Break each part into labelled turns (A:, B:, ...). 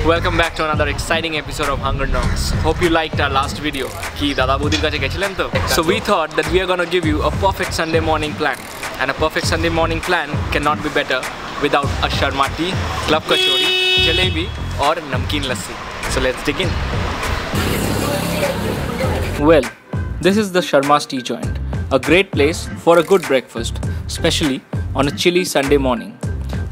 A: Welcome back to another exciting episode of Hunger Knocks. Hope you liked our last video. Ki dada budir kache gechilen to. So we thought that we are going to give you a perfect Sunday morning plan. And a perfect Sunday morning plan cannot be better without a Sharma Tea, club kachori, jalebi or namkeen lassi. So let's dig in. Well, this is the Sharma's Tea joint. A great place for a good breakfast, especially on a chilly Sunday morning.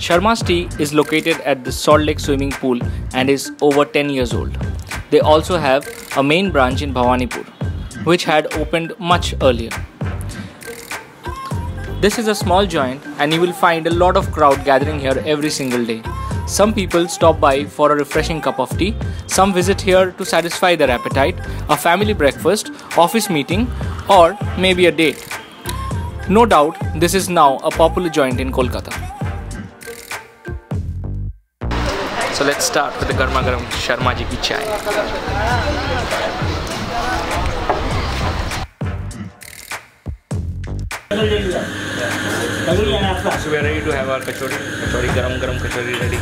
A: Sharma's Tea is located at the Saltlake swimming pool and is over 10 years old. They also have a main branch in Bhowanipore, which had opened much earlier. This is a small joint and you will find a lot of crowd gathering here every single day. Some people stop by for a refreshing cup of tea, some visit here to satisfy their appetite, a family breakfast, office meeting or maybe a date. No doubt this is now a popular joint in Kolkata. So let's start with the garma garam Sharma ji ki chai. So we are ready to have our kachori. Kachori garam kachori ready.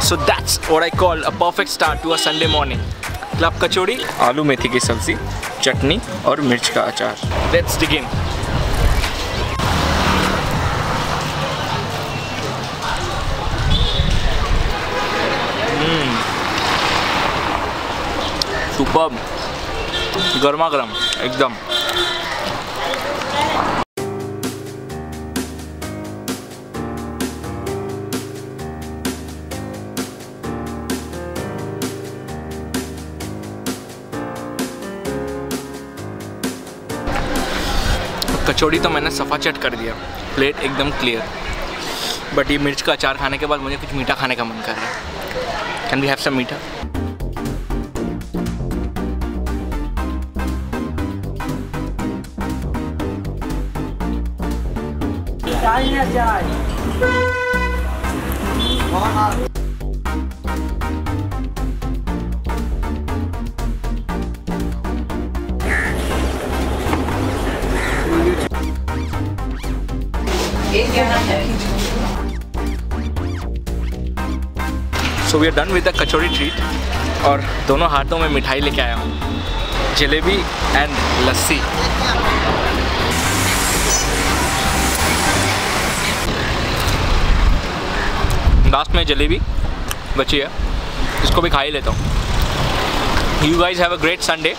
A: So that's what I call a perfect start to a Sunday morning. Club kachori, आलू मेथी की सब्जी, चटनी और मिर्च का अचार. Let's dig in. Superb. गर्मा गर्म एकदम. कचौड़ी तो मैंने सफ़ा चट कर दिया, प्लेट एकदम क्लियर. बट ये मिर्च का अचार खाने के बाद मुझे कुछ मीठा खाने का मन कर रहा है. कैन वी हैव सम मीठा? So we are done with the kachori treat और दोनों हाथों में मिठाई लेके आया हूँ, जलेबी एंड लस्सी. लास्ट में जलेबी बची है, इसको भी खा ही लेता हूँ. You guys have a great Sunday.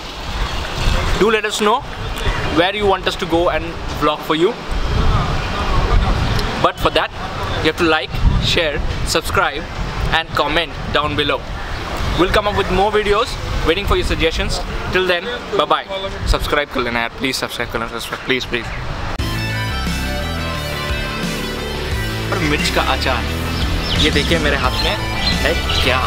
A: Do let us know where you want us to go and vlog for you. But for that, you have to like, share, subscribe and comment down below. We'll come up with more videos, waiting for your suggestions. Till then, bye bye. Subscribe कर लेना यार, please subscribe करना, please. और मिर्च का अचार, ये देखिए मेरे हाथ में है क्या.